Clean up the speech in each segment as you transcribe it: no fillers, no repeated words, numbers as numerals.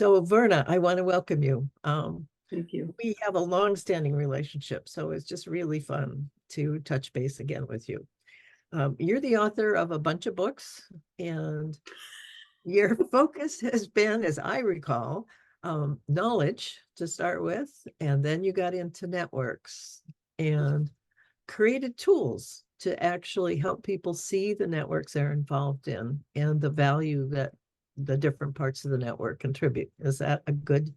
So Verna, I want to welcome you. Thank you. We have a long-standing relationship, so it's just really fun to touch base again with you. You're the author of a bunch of books, and your focus has been, as I recall, knowledge to start with, and then you got into networks and created tools to actually help people see the networks they're involved in and the value that the different parts of the network contribute. Is that a good?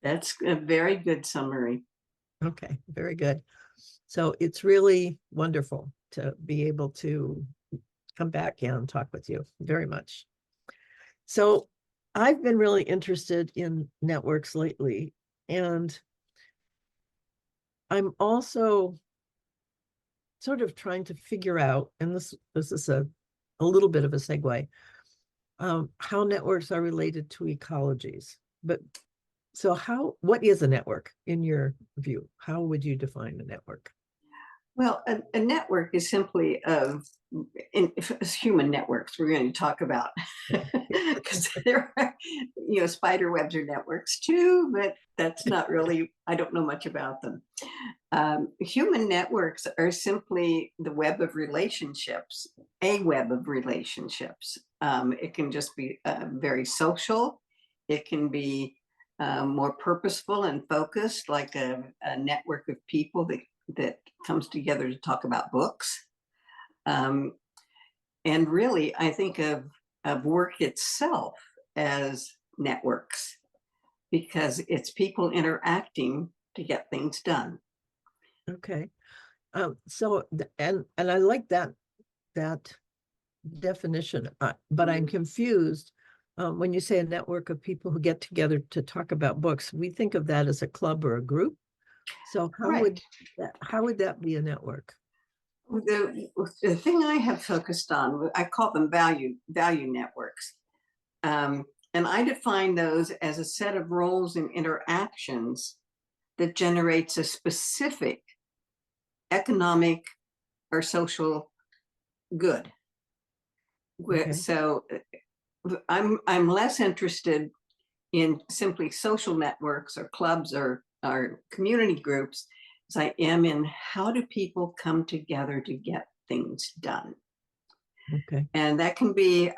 That's a very good summary. Okay, very good. So it's really wonderful to be able to come back and talk with you very much. So I've been really interested in networks lately, and I'm also sort of trying to figure out, and this is a little bit of a segue, how networks are related to ecologies. But so what is a network in your view? How would you define a network? Well, a network is simply human networks we're going to talk about, because there are, spider webs are networks too, but that's not really, I don't know much about them. Human networks are simply the web of relationships, a web of relationships. It can just be very social. It can be more purposeful and focused, like a network of people that comes together to talk about books. And really, I think of work itself as networks, because it's people interacting to get things done. Okay. So and I like that definition, but I'm confused. When you say a network of people who get together to talk about books, we think of that as a club or a group. So Right. how would that be a network? The thing I have focused on, I call them value networks. And I define those as a set of roles and interactions that generates a specific economic or social good. Okay. So I'm less interested in simply social networks or clubs or community groups as I am in how do people come together to get things done. Okay. And that can be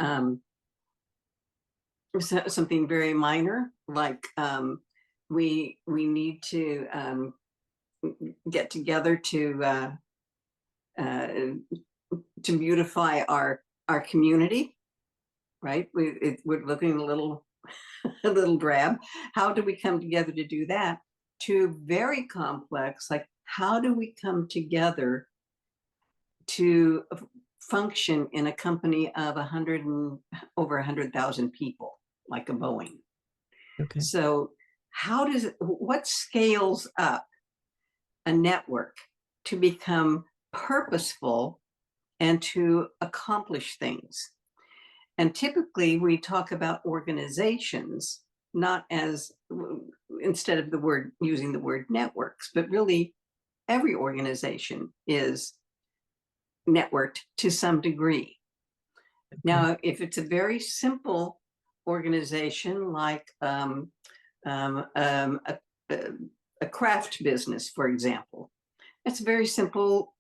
something very minor, like we need to get together to beautify our community, right? We're looking a little a little drab. How do we come together to do that? To very complex, like how do we come together to function in a company of over 100,000 people, like a Boeing? Okay. So what scales up a network to become purposeful and to accomplish things? And typically we talk about organizations, not as, instead of using the word networks, but really every organization is networked to some degree. Okay. Now, if it's a very simple organization, like a craft business, for example, it's a very simple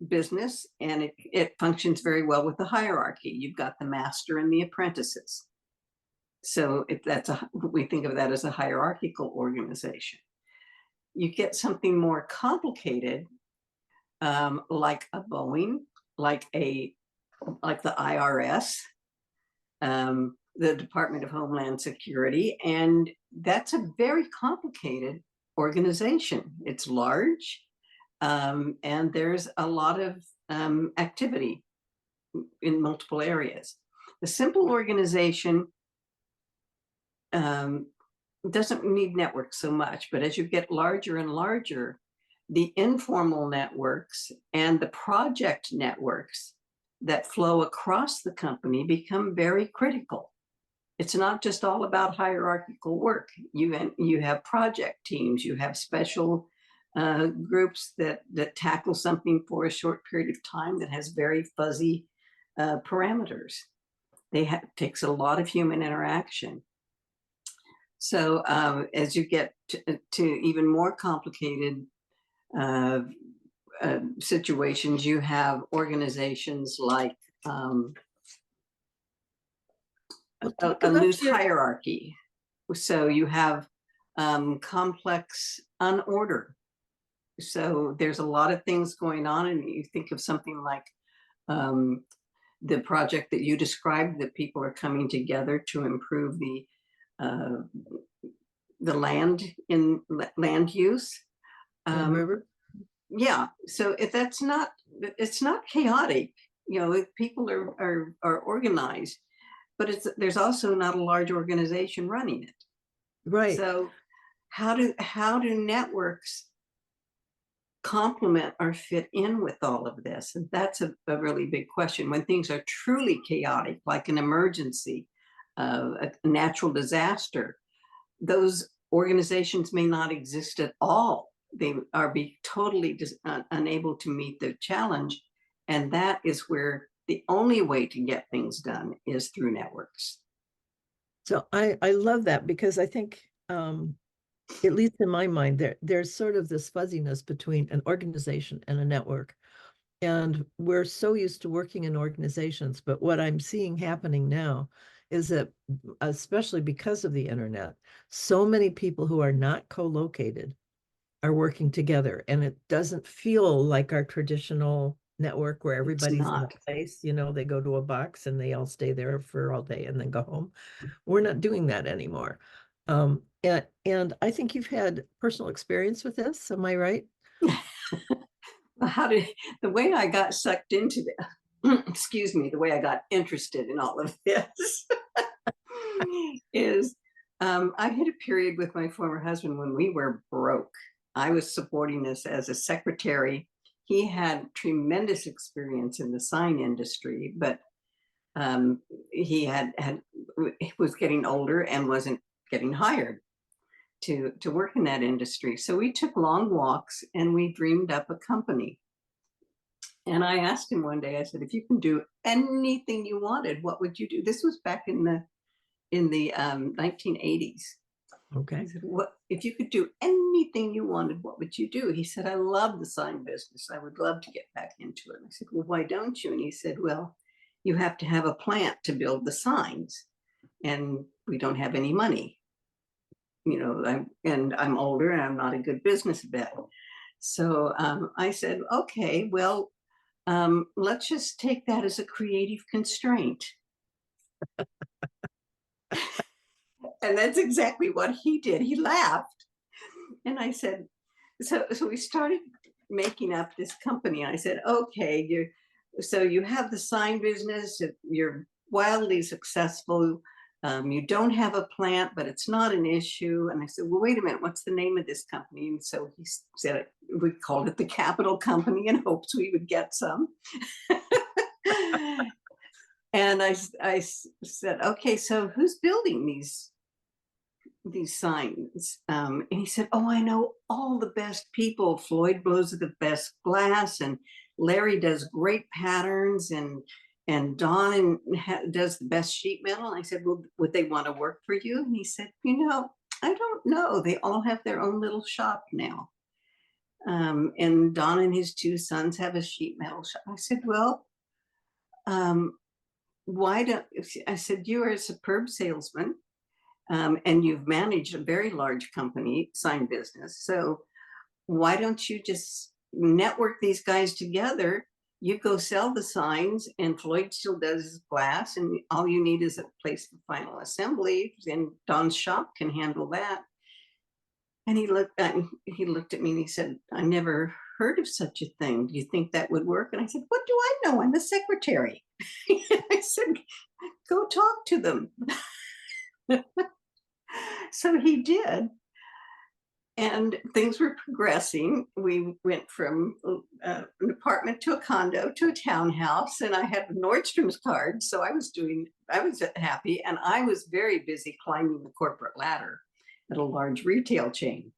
business, and it functions very well with the hierarchy. You've got the master and the apprentices. So if we think of that as a hierarchical organization. You get something more complicated, like a Boeing, like the IRS, the Department of Homeland Security, and that's a very complicated organization. It's large. And there's a lot of activity in multiple areas. The simple organization doesn't need networks so much, but as you get larger and larger, the informal networks and the project networks that flow across the company become very critical. It's not just all about hierarchical work. You have project teams, you have special groups that tackle something for a short period of time that has very fuzzy parameters. Takes a lot of human interaction. So as you get to even more complicated situations, you have organizations like Well, a talk about loose your, hierarchy. So you have complex unorder. So there's a lot of things going on, and you think of something like the project that you described, that people are coming together to improve the land use. river. Yeah, so if that's not, it's not chaotic, you know, if people are organized, but there's also not a large organization running it. Right. So how do networks complement or fit in with all of this? And that's a really big question. When things are truly chaotic, like an emergency, a natural disaster, those organizations may not exist at all. They are totally unable to meet the challenge. And that is where the only way to get things done is through networks. So I love that, because I think, at least in my mind, there's sort of this fuzziness between an organization and a network. And we're so used to working in organizations, but what I'm seeing happening now is that, especially because of the internet, so many people who are not co-located are working together, and it doesn't feel like our traditional network where It's everybody's in a not. place, they go to a box and they all stay there for all day and then go home. We're not doing that anymore. And I think you've had personal experience with this. Am I right? How did the way I got sucked into this, excuse me, the way I got interested in all of this is I hit a period with my former husband when we were broke. I was supporting this as a secretary. He had tremendous experience in the sign industry, but he was getting older and wasn't getting hired to work in that industry. So we took long walks and we dreamed up a company. And I asked him one day, I said, if you can do anything you wanted, what would you do? This was back in the 1980s. Okay. I said, what if you could do anything you wanted, what would you do? He said, I love the sign business. I would love to get back into it. I said, well, why don't you? And he said, well, you have to have a plant to build the signs, and we don't have any money. I'm older and I'm not a good business vet. So I said, okay, well, let's just take that as a creative constraint. And that's exactly what he did. He laughed. And I said, so we started making up this company. I said, okay, so you have the sign business, you're wildly successful. You don't have a plant, but it's not an issue. And I said, well, wait a minute, what's the name of this company? And so he said, we called it the Capital Company in hopes we would get some. And I said, okay, so who's building these signs? And he said, oh, I know all the best people. Floyd blows the best glass, and Larry does great patterns, and Don does the best sheet metal. And I said, well, would they want to work for you? And he said, I don't know. They all have their own little shop now. And Don and his two sons have a sheet metal shop. I said, well, why don't, I said, you are a superb salesman, and you've managed a very large company, sign business. So why don't you just network these guys together? You go sell the signs, and Floyd still does his glass, and all you need is a place for final assembly, and Don's shop can handle that. And he looked at me and he said, I never heard of such a thing. Do you think that would work? And I said, what do I know? I'm the secretary. I said, go talk to them. So he did. And things were progressing. We went from an apartment to a condo to a townhouse, and I had Nordstrom's card. So I was happy, and I was very busy climbing the corporate ladder at a large retail chain.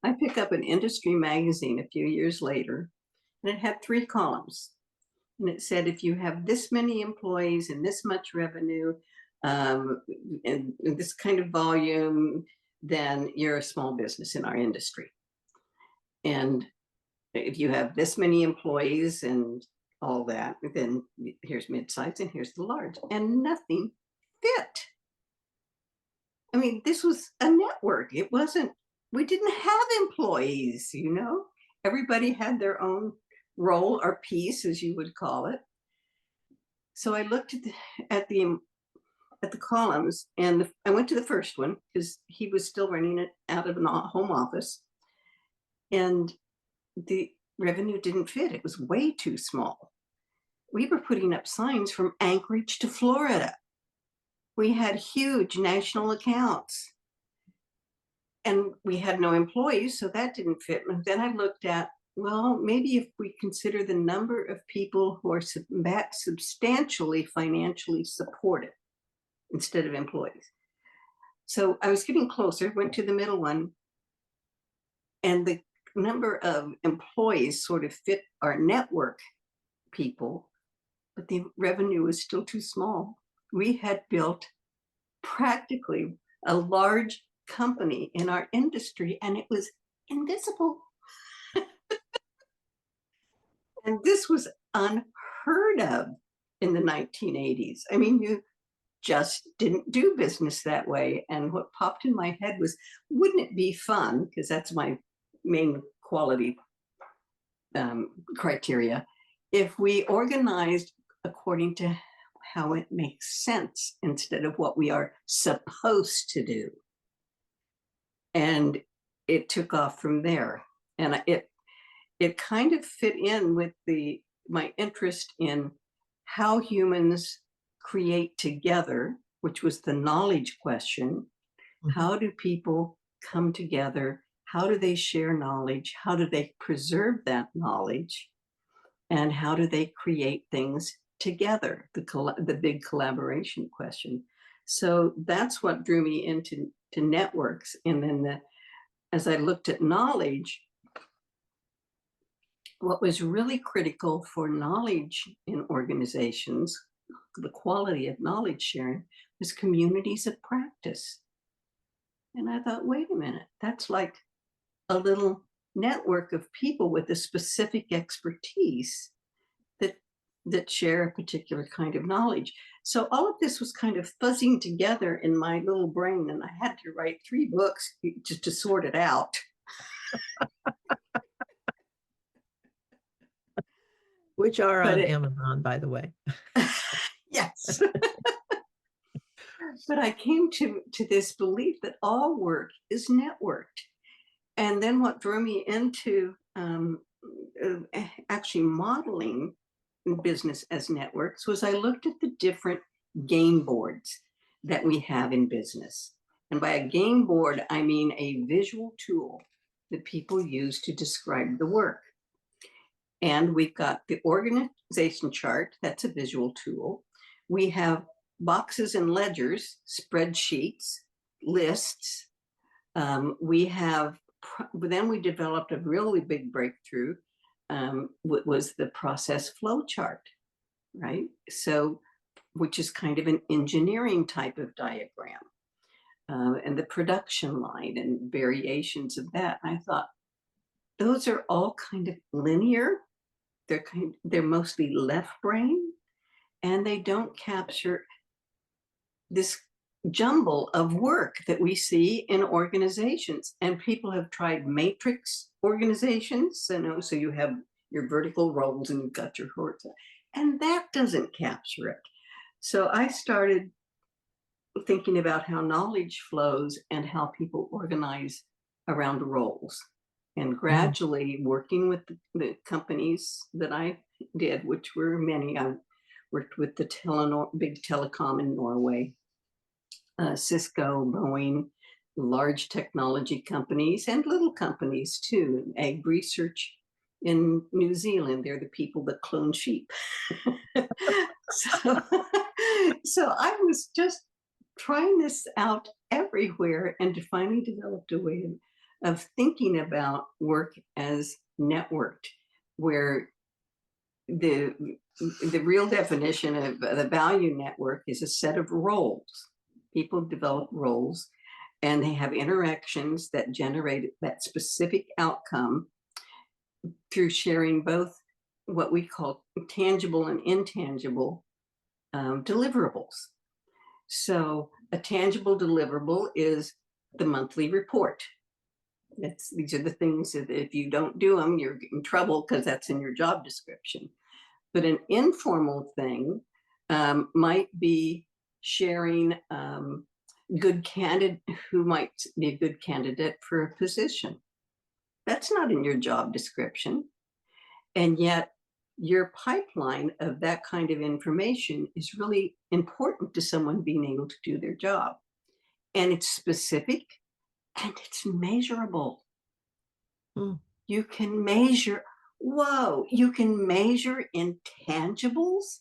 I picked up an industry magazine a few years later, and it had 3 columns. And it said, if you have this many employees and this much revenue, in this kind of volume, then you're a small business in our industry. And if you have this many employees and all that, then here's mid-size and here's the large, and nothing fit. I mean, this was a network. It wasn't, we didn't have employees, you know, everybody had their own role or piece, as you would call it. So I looked at the columns, and I went to the first one because he was still running it out of a home office, and the revenue didn't fit. It was way too small. We were putting up signs from Anchorage to Florida. We had huge national accounts, and we had no employees, so that didn't fit. And then I looked at, well, maybe if we consider the number of people who are substantially financially supported instead of employees. So I was getting closer, went to the middle one, and the number of employees sort of fit our network people, but the revenue was still too small. We had built practically a large company in our industry, and it was invisible. And this was unheard of in the 1980s. I mean, you just didn't do business that way. And what popped in my head was, wouldn't it be fun, because that's my main quality criteria, if we organized according to how it makes sense instead of what we are supposed to do. And it took off from there. And it kind of fit in with my interest in how humans create together, which was the knowledge question. How do people come together? How do they share knowledge? How do they preserve that knowledge? And how do they create things together? The big collaboration question. So that's what drew me into networks. And then as I looked at knowledge, what was really critical for knowledge in organizations, the quality of knowledge sharing, was communities of practice. And I thought, wait a minute, that's like a little network of people with a specific expertise that share a particular kind of knowledge. So all of this was kind of fuzzing together in my little brain, and I had to write 3 books just to sort it out. Which are on Amazon, by the way. Yes. But I came to this belief that all work is networked. And then what drew me into actually modeling business as networks was I looked at the different game boards that we have in business. And by a game board, I mean a visual tool that people use to describe the work. And we've got the organization chart, that's a visual tool. We have boxes and ledgers, spreadsheets, lists. Then we developed a really big breakthrough, was the process flow chart, right? So, which is kind of an engineering type of diagram, and the production line and variations of that. I thought, those are all kind of linear. They're mostly left brain, and they don't capture this jumble of work that we see in organizations. And people have tried matrix organizations, so you have your vertical roles and you've got your horizontal, and that doesn't capture it. So I started thinking about how knowledge flows and how people organize around roles. And gradually working with the companies that I did, which were many. I worked with the big telecom in Norway, Cisco, Boeing, large technology companies, and little companies too. Ag research in New Zealand, they're the people that clone sheep. So I was just trying this out everywhere, and finally developed a way of thinking about work as networked, where the real definition of the value network is a set of roles. People develop roles and they have interactions that generate that specific outcome through sharing both what we call tangible and intangible deliverables. So a tangible deliverable is the monthly report. These are the things that if you don't do them, you're in trouble because that's in your job description. But an informal thing might be sharing good candidate who might be a good candidate for a position. That's not in your job description. And yet your pipeline of that kind of information is really important to someone being able to do their job. And it's specific and it's measurable. Mm. You can measure, whoa, you can measure intangibles.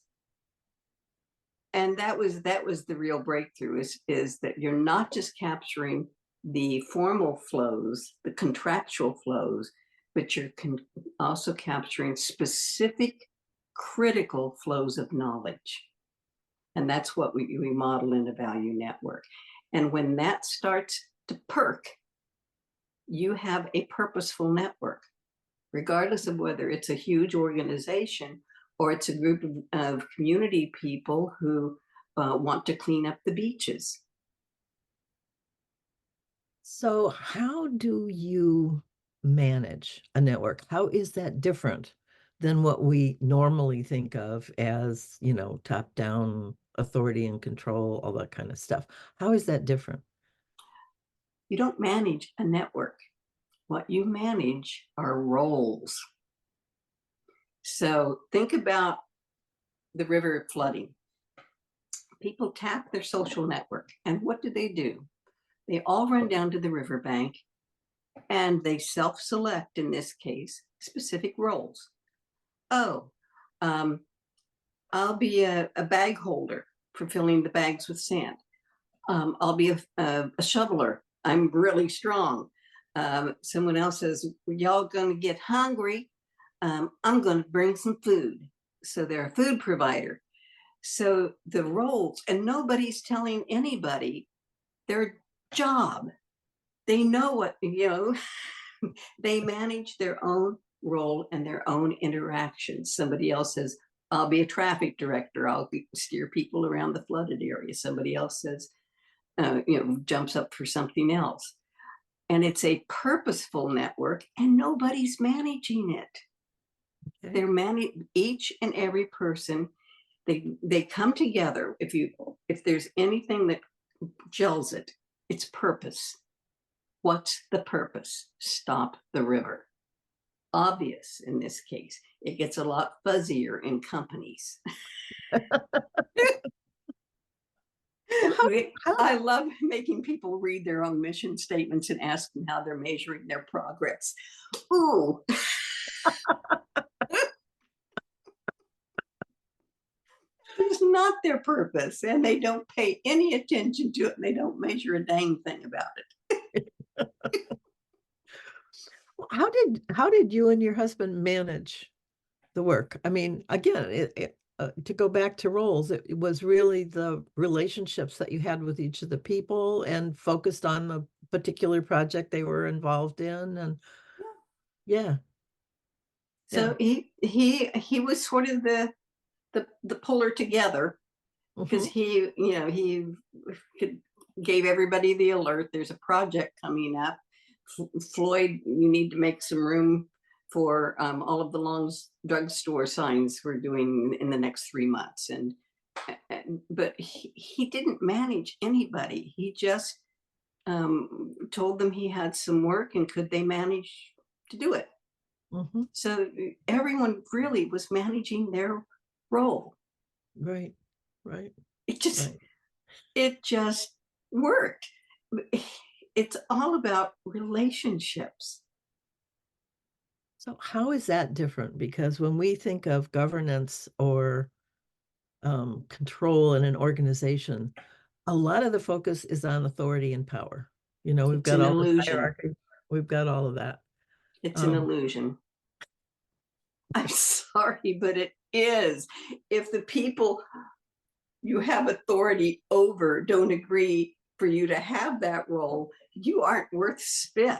And that was the real breakthrough is that you're not just capturing the formal flows, the contractual flows, but you're also capturing specific critical flows of knowledge. And that's what we model in a value network. And when that starts to perk, you have a purposeful network, regardless of whether it's a huge organization or it's a group of community people who want to clean up the beaches. So how do you manage a network? How is that different than what we normally think of as, you know, top-down authority and control, all that kind of stuff? How is that different? You don't manage a network. What you manage are roles. So think about the river flooding. People tap their social network, and what do? They all run down to the riverbank and they self-select, in this case, specific roles. Oh, I'll be a bag holder for filling the bags with sand. I'll be a shoveler. I'm really strong. Someone else says, y'all gonna get hungry. I'm gonna bring some food. So they're a food provider. So the roles, and nobody's telling anybody their job. They know what, you know, they manage their own role and their own interactions. Somebody else says, I'll be a traffic director. I'll steer people around the flooded area. Somebody else says, you know, jumps up for something else. And it's a purposeful network and nobody's managing it. Okay. They're managing each and every person. They come together. If there's anything that gels it, it's purpose. What's the purpose? Stop the river. Obvious in this case. It gets a lot fuzzier in companies. I love making people read their own mission statements and ask them how they're measuring their progress. Ooh. It's not their purpose, and they don't pay any attention to it, and they don't measure a dang thing about it. How did you and your husband manage the work? I mean, again, to go back to roles, it was really the relationships that you had with each of the people and focused on the particular project they were involved in. And yeah. So he was sort of the puller together, because he, you know, he gave everybody the alert. There's a project coming up. Floyd, you need to make some room for all of the Long's drugstore signs we're doing in the next 3 months. But he didn't manage anybody. He just told them he had some work and could they manage to do it. So everyone really was managing their role. Right. It just worked. It's all about relationships. So how is that different? Because when we think of governance or control in an organization, a lot of the focus is on authority and power. You know, we've got all the hierarchy, we've got all of that. It's an illusion. I'm sorry, but is. If the people you have authority over don't agree for you to have that role, you aren't worth spit.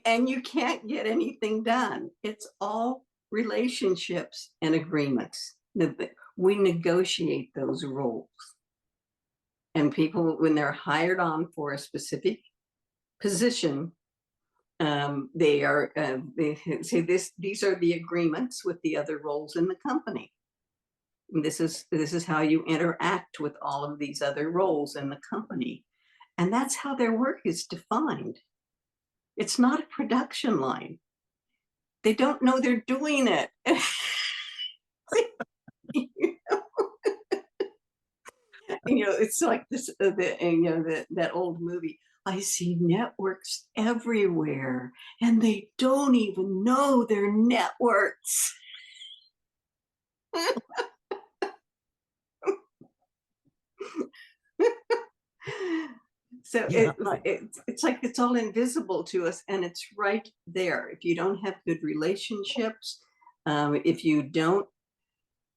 And you can't get anything done. It's all relationships and agreements. We negotiate those roles. And people, when they're hired on for a specific position, they say these are the agreements with the other roles in the company. And this is how you interact with all of these other roles in the company. And that's how their work is defined. It's not a production line. They don't know they're doing it. It's like this, that old movie. I see networks everywhere, and they don't even know they're networks. So Yeah. it's like it's all invisible to us, and it's right there. If you don't have good relationships, if you don't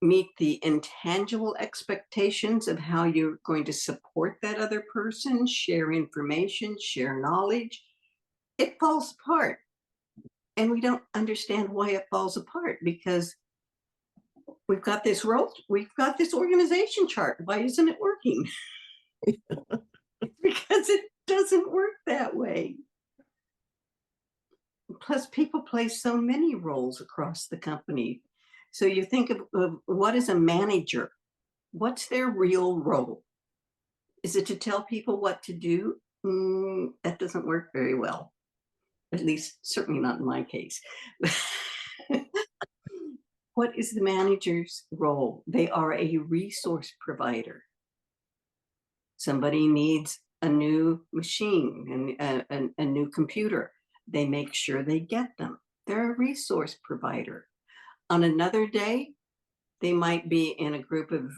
meet the intangible expectations of how you're going to support that other person, share information, share knowledge, it falls apart. And we don't understand why it falls apart, because we've got this role, we've got this organization chart. Why isn't it working? Because it doesn't work that way. Plus, people play so many roles across the company. So you think of what is a manager? What's their real role? Is it to tell people what to do? That doesn't work very well. At least, certainly not in my case. What is the manager's role? They are a resource provider. Somebody needs a new machine and a new computer. They make sure they get them. They're a resource provider. On another day, they might be in a group of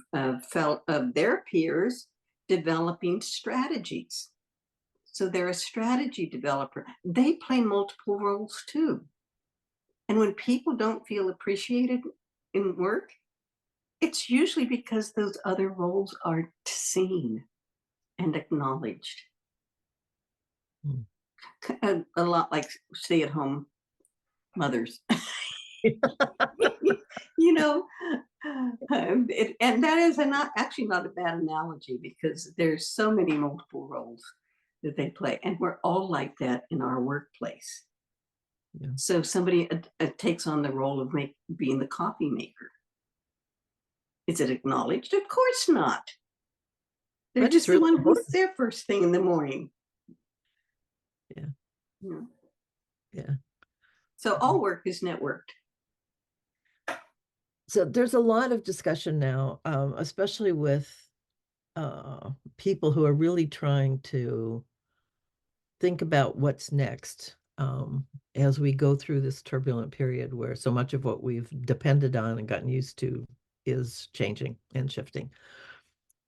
their peers developing strategies. So they're a strategy developer. They play multiple roles too. And when people don't feel appreciated in work, it's usually because those other roles aren't seen and acknowledged. A lot like stay-at-home mothers. And that is actually not a bad analogy, because there's so many multiple roles that they play, and we're all like that in our workplace. Yeah. So if somebody takes on the role of being the coffee maker, is it acknowledged? Of course not. They're just the one who's there first thing in the morning. Yeah. Yeah. So all work is networked. So there's a lot of discussion now, especially with people who are really trying to think about what's next as we go through this turbulent period where so much of what we've depended on and gotten used to is changing and shifting.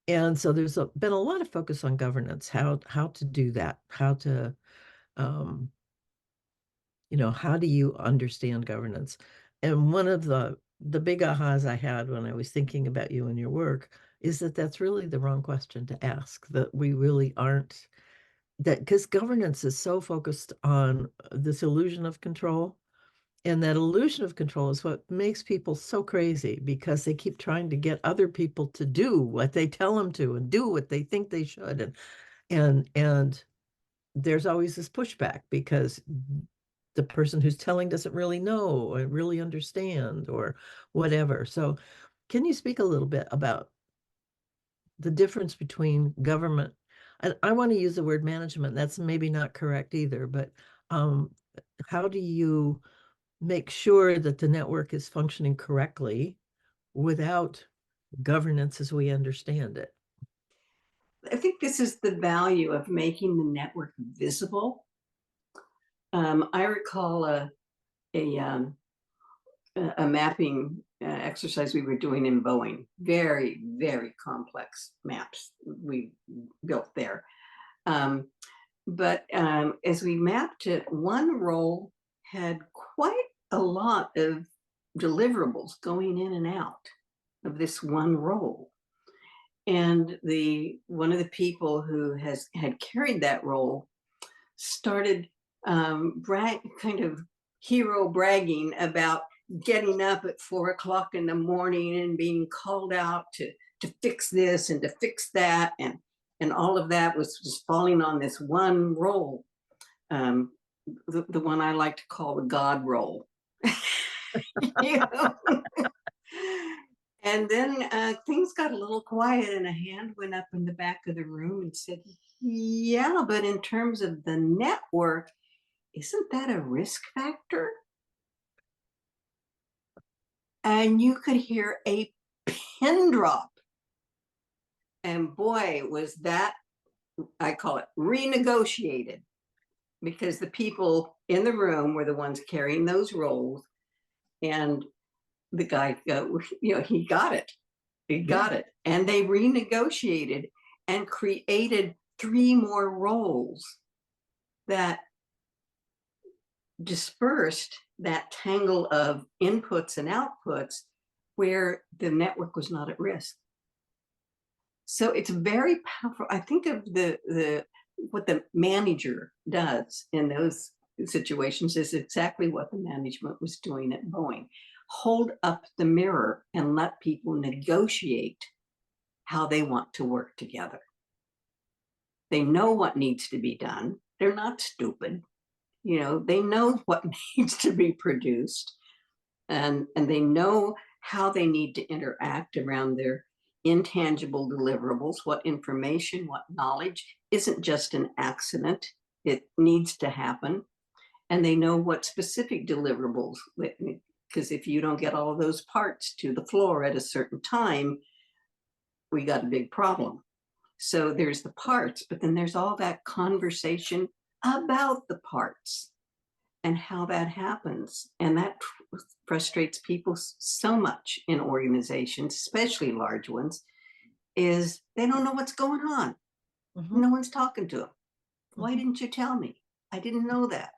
And so there's been a lot of focus on governance, how to do that, how to, how do you understand governance? And one of the big ahas I had when I was thinking about you and your work is that that's really the wrong question to ask, that we really aren't, that because governance is so focused on this illusion of control. And that illusion of control is what makes people so crazy, because they keep trying to get other people to do what they tell them to and do what they think they should. And there's always this pushback because the person who's telling doesn't really know or really understand or whatever. So can you speak a little bit about the difference between government? I want to use the word management. That's maybe not correct either, but how do you make sure that the network is functioning correctly without governance as we understand it? I think this is the value of making the network visible. I recall a mapping exercise we were doing in Boeing. Very, very complex maps we built there. But as we mapped it, one role had quite a lot of deliverables going in and out of this one role. And one of the people who had carried that role started kind of hero bragging about getting up at 4 o'clock in the morning and being called out to fix this and to fix that, and all of that was just falling on this one role, the one I like to call the God role. You know? And then things got a little quiet, and a hand went up in the back of the room and said, yeah, but in terms of the network, isn't that a risk factor? And you could hear a pin drop. And boy, was that, I call it renegotiated, because the people in the room were the ones carrying those roles. And the guy, he got it. He got it. And they renegotiated and created 3 more roles that dispersed that tangle of inputs and outputs where the network was not at risk. So it's very powerful. I think of what the manager does in those situations is exactly what the management was doing at Boeing. Hold up the mirror and let people negotiate how they want to work together. They know what needs to be done. They're not stupid. They know what needs to be produced, and they know how they need to interact around their intangible deliverables, what information, what knowledge isn't just an accident. It needs to happen. And they know what specific deliverables, because if you don't get all of those parts to the floor at a certain time, we got a big problem. So there's the parts, but then there's all that conversation about the parts and how that happens. And that frustrates people so much in organizations, especially large ones, is they don't know what's going on. Mm-hmm. No one's talking to them. Why didn't you tell me? I didn't know that.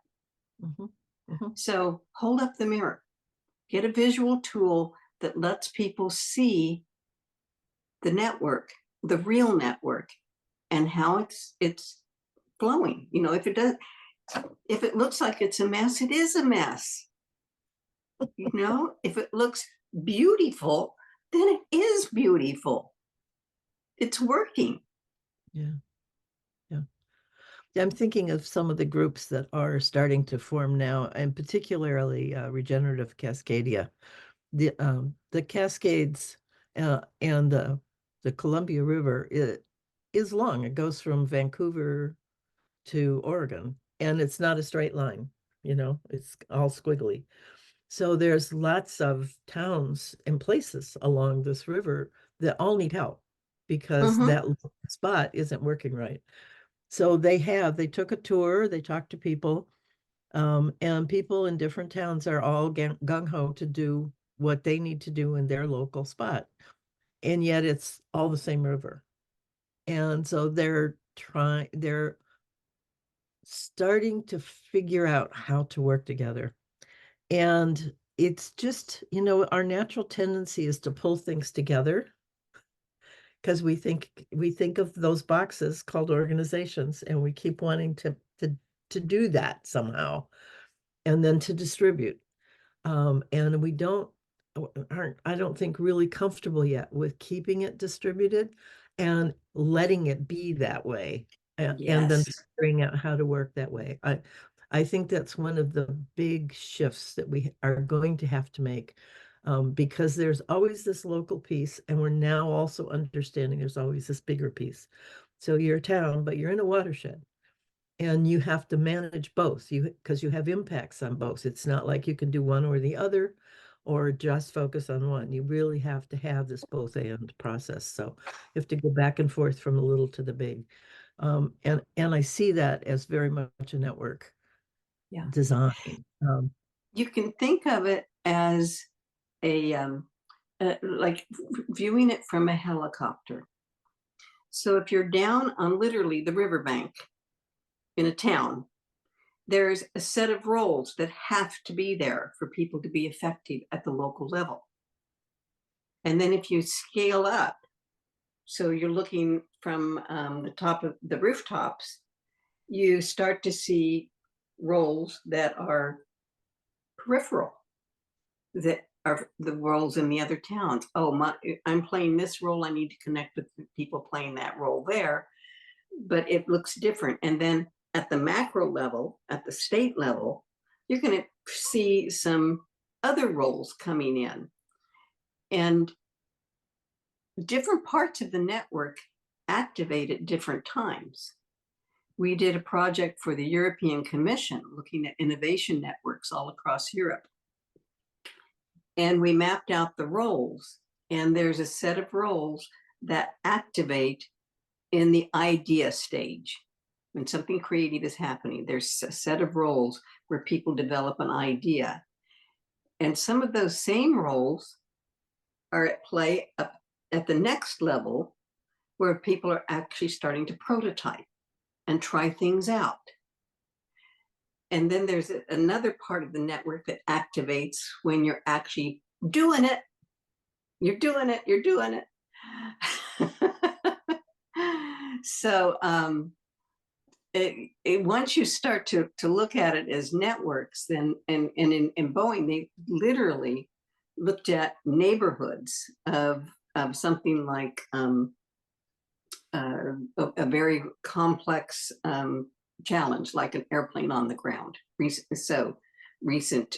Mm-hmm. Mm-hmm. So hold up the mirror. Get a visual tool that lets people see the network, the real network, and how it's flowing. If it looks like it's a mess, it is a mess. If it looks beautiful, then it is beautiful. It's working. Yeah. I'm thinking of some of the groups that are starting to form now, and particularly Regenerative Cascadia. The Cascades and the Columbia River is long. It goes from Vancouver to Oregon, and it's not a straight line. It's all squiggly. So there's lots of towns and places along this river that all need help because that spot isn't working right. So they took a tour, they talked to people, and people in different towns are all gung-ho to do what they need to do in their local spot. And yet it's all the same river. And so they're starting to figure out how to work together. And it's just, our natural tendency is to pull things together because we think of those boxes called organizations, and we keep wanting to do that somehow, and then to distribute. And I don't think really comfortable yet with keeping it distributed and letting it be that way, and then figuring out how to work that way. I think that's one of the big shifts that we are going to have to make. Because there's always this local piece, and we're now also understanding there's always this bigger piece. So you're a town, but you're in a watershed, and you have to manage both because you have impacts on both. It's not like you can do one or the other or just focus on one. You really have to have this both and process. So you have to go back and forth from the little to the big. And I see that as very much a network design. You can think of it as like viewing it from a helicopter. So if you're down on literally the riverbank in a town, there's a set of roles that have to be there for people to be effective at the local level. And then if you scale up, so you're looking from the top of the rooftops, you start to see roles that are peripheral, that are the roles in the other towns. Oh, I'm playing this role. I need to connect with the people playing that role there, but it looks different. And then at the macro level, at the state level, you're going to see some other roles coming in. And different parts of the network activate at different times. We did a project for the European Commission looking at innovation networks all across Europe. And we mapped out the roles, and there's a set of roles that activate in the idea stage. When something creative is happening, there's a set of roles where people develop an idea. And some of those same roles are at play up at the next level, where people are actually starting to prototype and try things out. And then there's another part of the network that activates when you're actually doing it. You're doing it, you're doing it. So once you start to look at it as networks, then and in Boeing, they literally looked at neighborhoods of something like a very complex challenge, like an airplane on the ground. Recent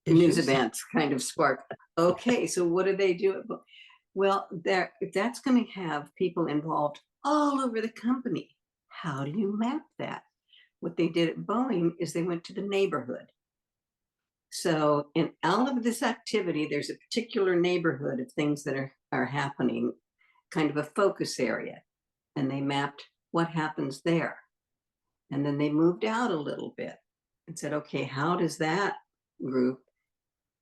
news events kind of spark. Okay, so what do they do? Well, that's going to have people involved all over the company. How do you map that? What they did at Boeing is they went to the neighborhood. So in all of this activity, there's a particular neighborhood of things that are happening, kind of a focus area. And they mapped what happens there. And then they moved out a little bit and said, okay, how does that group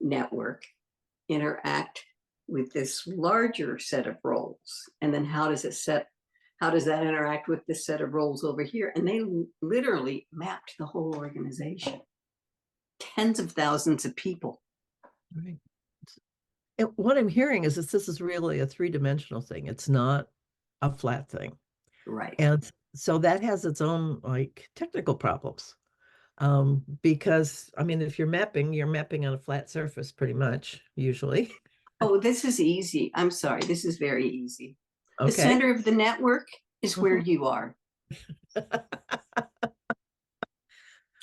network interact with this larger set of roles? And then how does that interact with this set of roles over here? And they literally mapped the whole organization. Tens of thousands of people. Right. And what I'm hearing is that this is really a three-dimensional thing. It's not a flat thing. Right. And so that has its own like technical problems. Because I mean, if you're mapping on a flat surface pretty much, usually. Oh, this is easy. I'm sorry. This is very easy. Okay. The center of the network is where you are.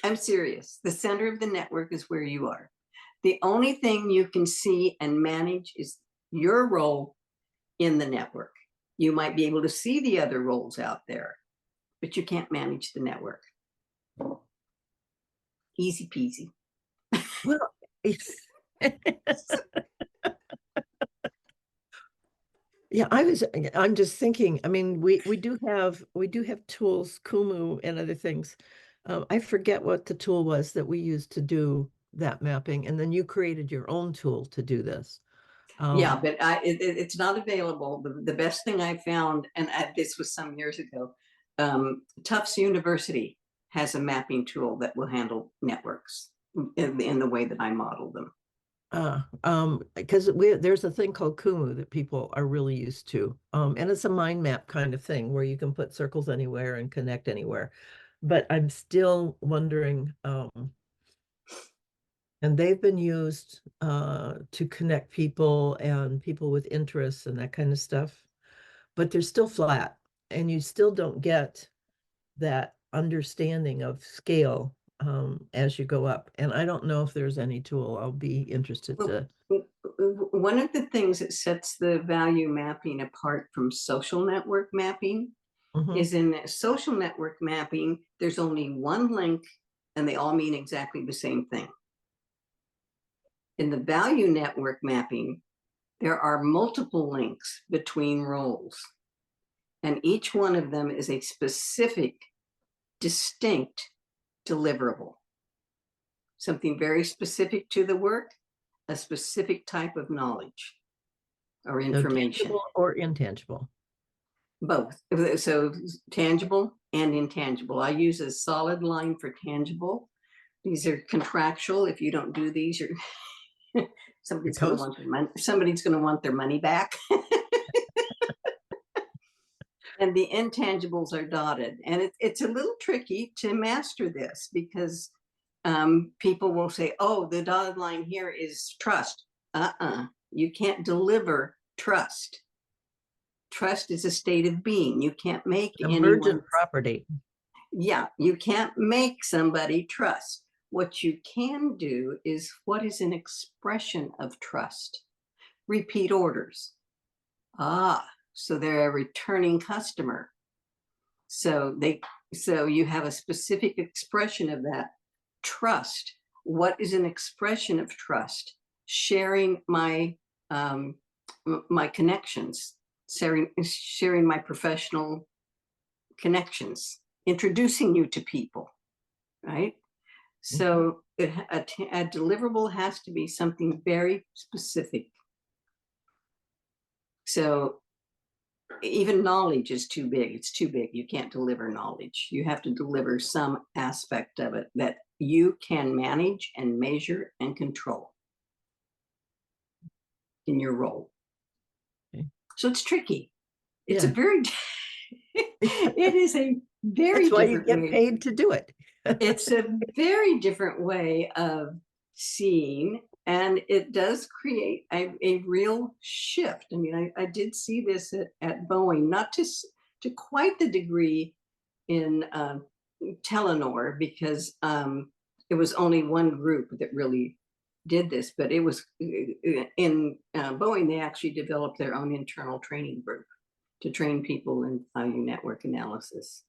I'm serious. The center of the network is where you are. The only thing you can see and manage is your role in the network. You might be able to see the other roles out there, but you can't manage the network. Easy peasy. Well, yeah, I'm just thinking, I mean, we do have tools, Kumu and other things. I forget what the tool was that we used to do that mapping, and then you created your own tool to do this. Yeah, but it's not available. The best thing I found, and this was some years ago, Tufts University has a mapping tool that will handle networks in the way that I modeled them. Because there's a thing called Kumu that people are really used to. And it's a mind map kind of thing where you can put circles anywhere and connect anywhere. But I'm still wondering, and they've been used to connect people and people with interests and that kind of stuff, but they're still flat, and you still don't get that understanding of scale as you go up. And I don't know if there's any tool. I'll be interested to. One of the things that sets the value mapping apart from social network mapping is in social network mapping, there's only one link and they all mean exactly the same thing. In the value network mapping, there are multiple links between roles, and each one of them is a specific, distinct deliverable. Something very specific to the work, a specific type of knowledge or information. So tangible or intangible? Both. So tangible and intangible. I use a solid line for tangible. These are contractual. If you don't do these, you're somebody's going to want their money. Somebody's going to want their money back. And the intangibles are dotted. And it's a little tricky to master this because people will say, oh, the dotted line here is trust. You can't deliver trust. Trust is a state of being. You can't make emergent property. Yeah, you can't make somebody trust. What you can do is, what is an expression of trust? Repeat orders. So they're a returning customer. So you have a specific expression of that trust. What is an expression of trust? Sharing my my connections, sharing my professional connections, introducing you to people, right? So a deliverable has to be something very specific. So even knowledge is too big. It's too big. You can't deliver knowledge. You have to deliver some aspect of it that you can manage and measure and control in your role. Okay. So it's tricky. It's a very, it is a very That's why different you get way. paid to do it. It's a very different way of seeing, and it does create a real shift. I mean, I did see this at Boeing, not to quite the degree in Telenor, because it was only one group that really did this, but it was in Boeing, they actually developed their own internal training group to train people in value network analysis.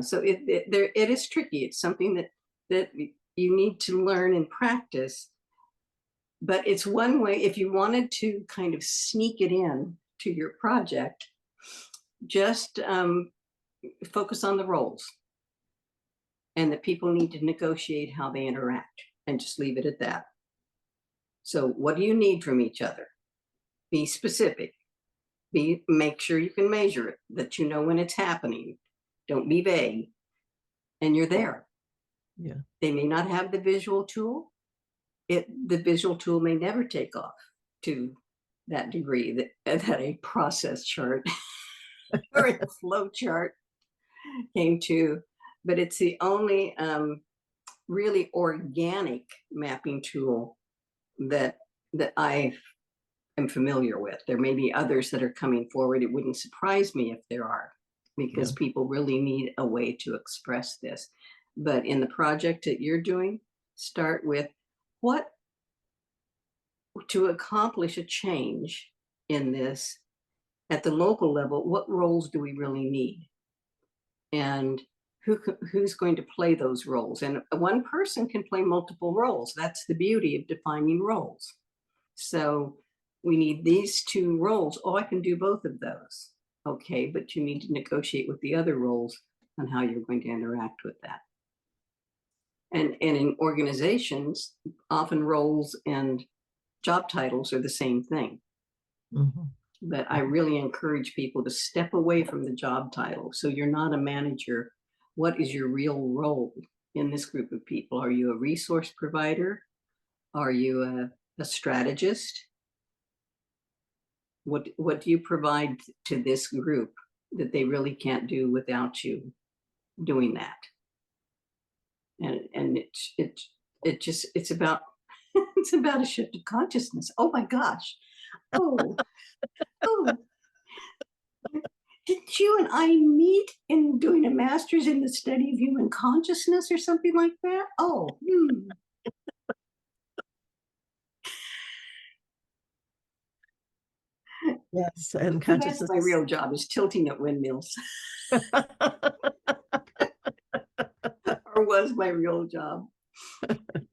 So it is tricky. It's something that you need to learn and practice. But it's one way, if you wanted to kind of sneak it in to your project, just focus on the roles. And that people need to negotiate how they interact, and just leave it at that. So what do you need from each other? Be specific. Make sure you can measure it, that you know when it's happening. Don't be vague. And you're there. Yeah. They may not have the visual tool. The visual tool may never take off to that degree that a process chart or a flow chart came to. But it's the only really organic mapping tool that I am familiar with. There may be others that are coming forward. It wouldn't surprise me if there are, because people really need a way to express this. But in the project that you're doing, start with what to accomplish a change in this at the local level. What roles do we really need? And who's going to play those roles? And one person can play multiple roles. That's the beauty of defining roles. So we need these two roles. Oh, I can do both of those. Okay, but you need to negotiate with the other roles on how you're going to interact with that. And in organizations, often roles and job titles are the same thing. But I really encourage people to step away from the job title. So you're not a manager. What is your real role in this group of people? Are you a resource provider? Are you a strategist? What do you provide to this group that they really can't do without you doing that? And it's about it's about a shift of consciousness. Oh my gosh. Oh. Didn't you and I meet in doing a master's in the study of human consciousness or something like that? Oh, Yes, and so that's my real job, is tilting at windmills. Or was my real job.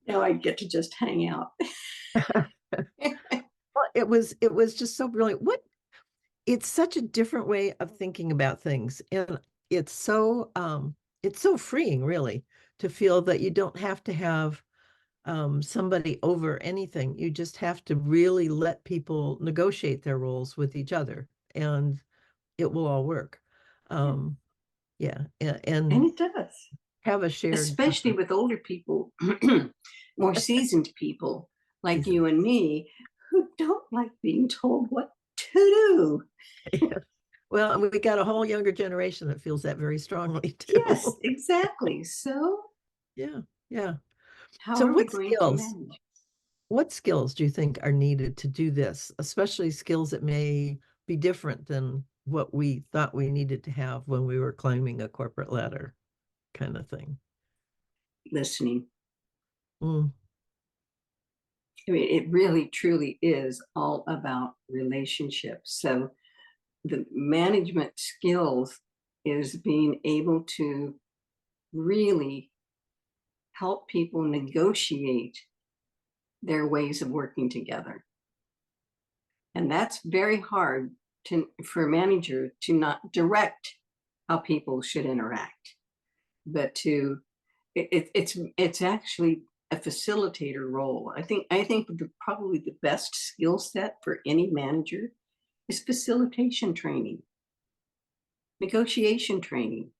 Now I get to just hang out. Well, it was just so brilliant. It's such a different way of thinking about things, and it's so freeing, really, to feel that you don't have to have somebody over anything. You just have to really let people negotiate their roles with each other, and it will all work. Yeah. And And it does, have a shared, especially with older people, more seasoned people like season. you and me, who don't like being told what to do. Well, and we got a whole younger generation that feels that very strongly Yes, too. exactly. So Yeah. Yeah. how So are we going to manage? what skills do you think are needed to do this, especially skills that may be different than what we thought we needed to have when we were climbing a corporate ladder kind of thing? Listening. Mm, I mean, it really truly is all about relationships. So the management skills is being able to really help people negotiate their ways of working together. And that's very hard for a manager to not direct how people should interact, but to it's actually a facilitator role. I think probably the best skill set for any manager is facilitation training, negotiation training,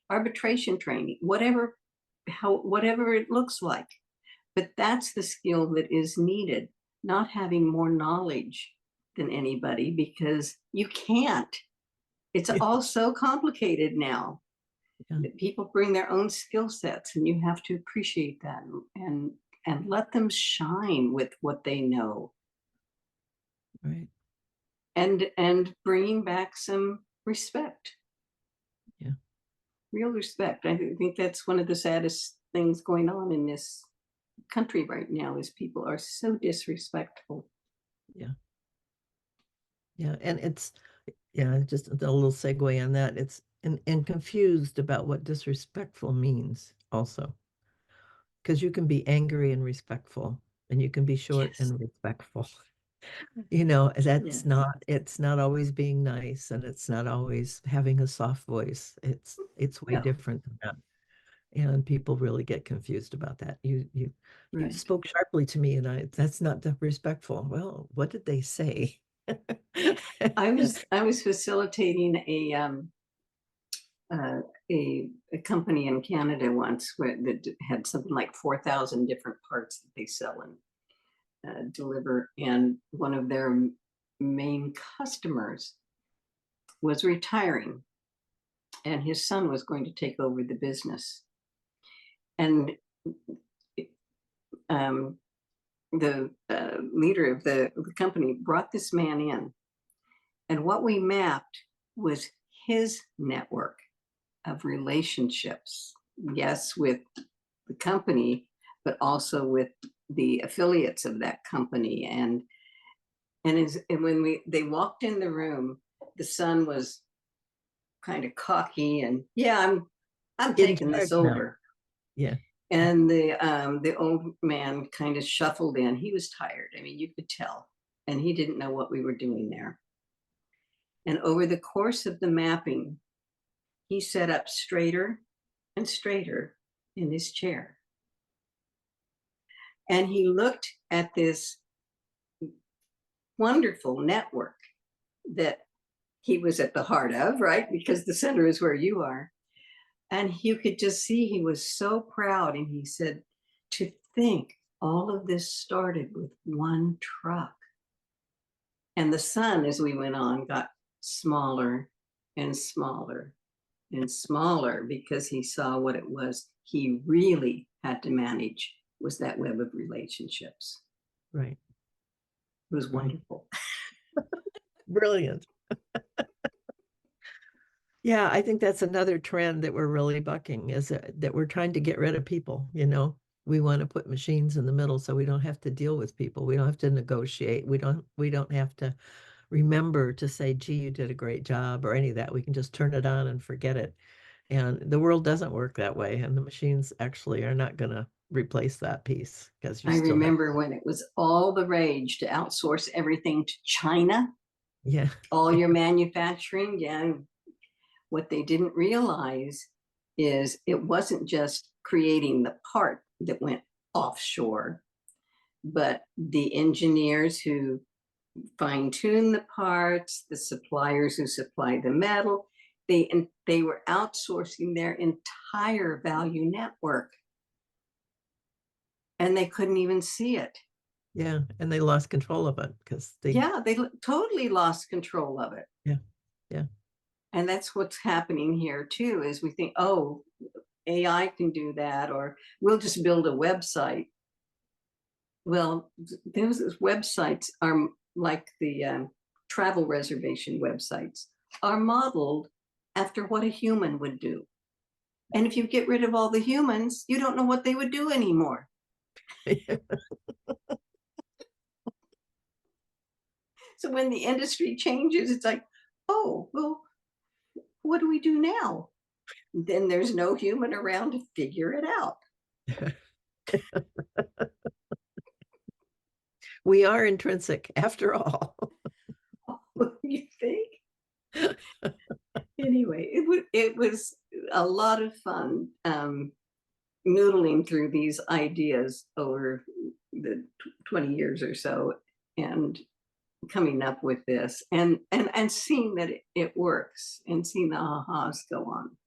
arbitration training, whatever it looks like. But that's the skill that is needed, not having more knowledge than anybody, because you can't. It's yeah, all so complicated now yeah, that people bring their own skill sets, and you have to appreciate that and let them shine with what they know, right. and bringing back some respect, Yeah, real respect. I think that's one of the saddest things going on in this country right now is people are so disrespectful. yeah, yeah. And it's, yeah, just a little segue on that. It's and confused about what disrespectful means also. Because you can be angry and respectful, and you can be short Yes, and respectful. That's yes, it's not always being nice, and it's not always having a soft voice. It's way no, different than that. And people really get confused about that. You right. spoke sharply to me, and that's not that respectful. Well, what did they say? I was facilitating uh, a company in Canada once that had something like 4,000 different parts that they sell and deliver, and one of their main customers was retiring, and his son was going to take over the business, and um, the leader of the company brought this man in, and what we mapped was his network of relationships. Yes, with the company, but also with the affiliates of that company. And when they walked in the room, the son was kind of cocky and, yeah, I'm In taking this charge now. over. Yeah. And the old man kind of shuffled in. He was tired. I mean, you could tell, and he didn't know what we were doing there. And over the course of the mapping, he sat up straighter and straighter in his chair. And he looked at this wonderful network that he was at the heart of, right? Because the center is where you are. And you could just see he was so proud. And he said, to think all of this started with one truck. And the sun, as we went on, got smaller and smaller and smaller because he saw what it was he really had to manage was that web of relationships. Right. It was Right. wonderful. Brilliant. Yeah, I think that's another trend that we're really bucking is that we're trying to get rid of people. We want to put machines in the middle so we don't have to deal with people. We don't have to negotiate. We don't have to remember to say, gee, you did a great job or any of that. We can just turn it on and forget it. And the world doesn't work that way. And the machines actually are not going to replace that piece because you I still have, remember when it was all the rage to outsource everything to China, yeah, all your manufacturing. Yeah. What they didn't realize is it wasn't just creating the part that went offshore, but the engineers who fine tune the parts, the suppliers who supply the metal, they were outsourcing their entire value network, and they couldn't even see it. Yeah, and they lost control of it because they. Yeah, they totally lost control of it. Yeah, yeah. And that's what's happening here too, is we think, oh, AI can do that, or we'll just build a website. Well, those websites are like the travel reservation websites, are modeled after what a human would do. And if you get rid of all the humans, you don't know what they would do anymore. So when the industry changes, it's like, oh, well, what do we do now? Then there's no human around to figure it out. We are intrinsic after all. What do you think? Anyway, it was a lot of fun noodling through these ideas over the 20 years or so, and coming up with this, and seeing that it works, and seeing the ahas go on.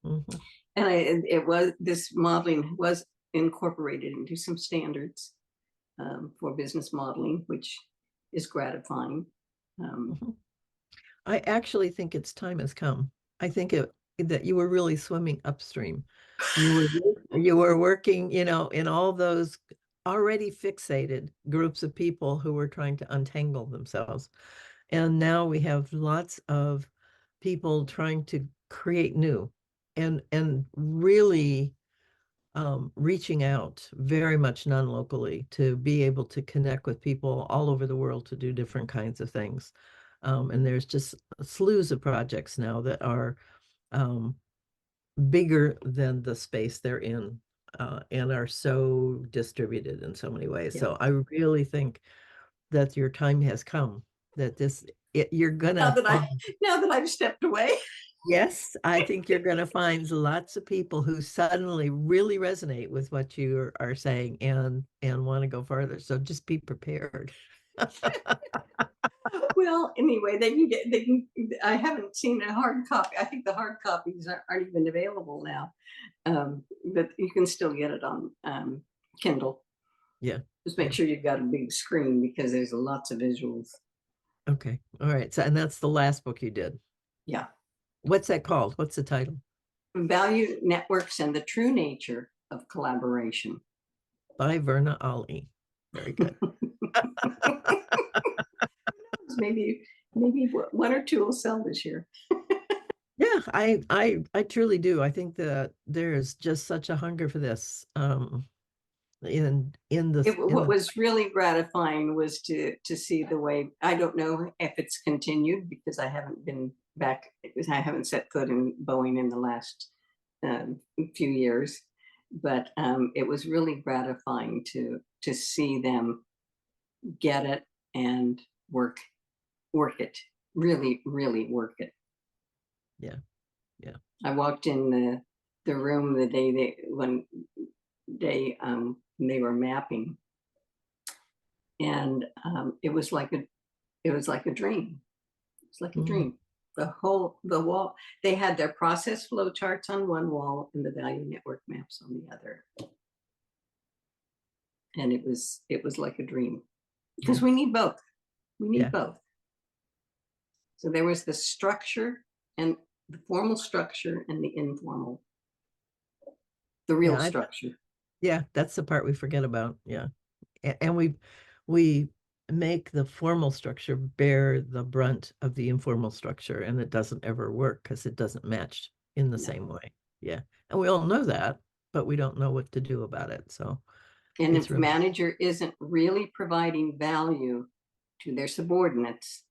Mhm. And this modeling was incorporated into some standards for business modeling, which is gratifying. Mhm. I actually think its time has come. I think that you were really swimming upstream. You were working, in all those already fixated groups of people who were trying to untangle themselves. And now we have lots of people trying to create new and really reaching out very much non-locally to be able to connect with people all over the world to do different kinds of things. And there's just slews of projects now that are bigger than the space they're in, and are so distributed in so many ways. Yeah. So I really think that your time has come, that you're gonna now that I've stepped away. Yes, I think you're going to find lots of people who suddenly really resonate with what you are saying and want to go further. So just be prepared. Well, anyway, I haven't seen a hard copy. I think the hard copies aren't even available now, but you can still get it on Kindle. Yeah. Just make sure you've got a big screen, because there's lots of visuals. Okay. All right. So, and that's the last book you did. Yeah. What's that called? What's the title? Value Networks and the True Nature of Collaboration. By Verna Allee. Very good. Maybe one or two will sell this year. Yeah, I truly do. I think that there is just such a hunger for this. What was really gratifying was to see the way, I don't know if it's continued, because I haven't been back, I haven't set foot in Boeing in the last few years, but it was really gratifying to see them get it and work it, really work it. Yeah. Yeah. I walked in the room the day when they were mapping, and it was like a dream. It's like a dream. The wall, they had their process flow charts on one wall and the value network maps on the other, and it was like a dream, because we need both. We need both. So there was the structure, and the formal structure, and the informal, the real structure. Yeah, that's the part we forget about. Yeah. And we make the formal structure bear the brunt of the informal structure, and it doesn't ever work because it doesn't match in the same way. Yeah. And we all know that, but we don't know what to do about it. So, and if the manager isn't really providing value to their subordinates,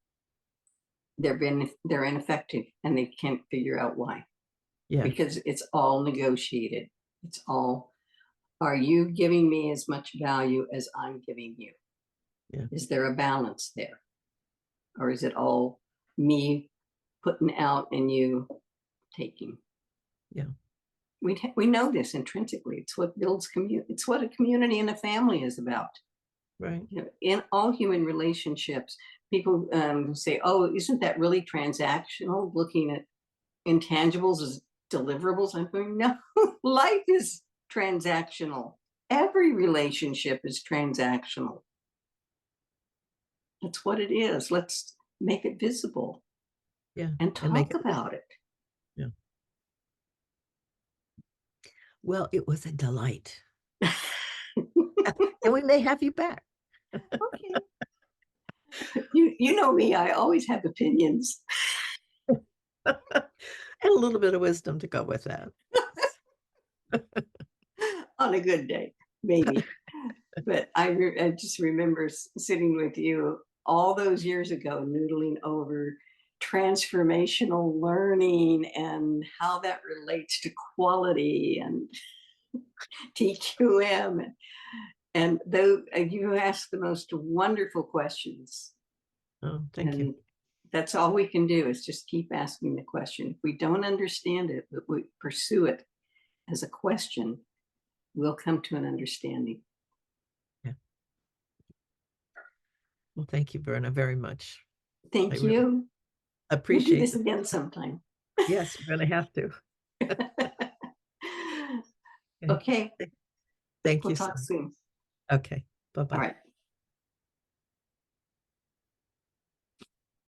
they're ineffective, and they can't figure out why. Yeah. Because it's all negotiated. It's all, are you giving me as much value as I'm giving you? Yeah. Is there a balance there? Or is it all me putting out and you taking? Yeah. We know this intrinsically. It's what builds community. It's what a community and a family is about. Right. In all human relationships, people say, oh, isn't that really transactional? Looking at intangibles as deliverables. I'm going, no, life is transactional. Every relationship is transactional. That's what it is. Let's make it visible Yeah. and make talk about it. Yeah. Well, it was a delight. And we may have you back. Okay. You know me, I always have opinions. And a little bit of wisdom to go with that. On a good day, maybe. But I just remember sitting with you all those years ago, noodling over transformational learning and how that relates to quality and TQM. And though you ask the most wonderful questions. Oh, thank you. That's all we can do is just keep asking the question. If we don't understand it, but we pursue it as a question, we'll come to an understanding. Yeah. Well, thank you, Verna, very much. Thank I really you. appreciate We'll do this it. again sometime. Yes, we're going to have to. Okay. Thank We'll you. talk soon. Okay. All Bye-bye. right.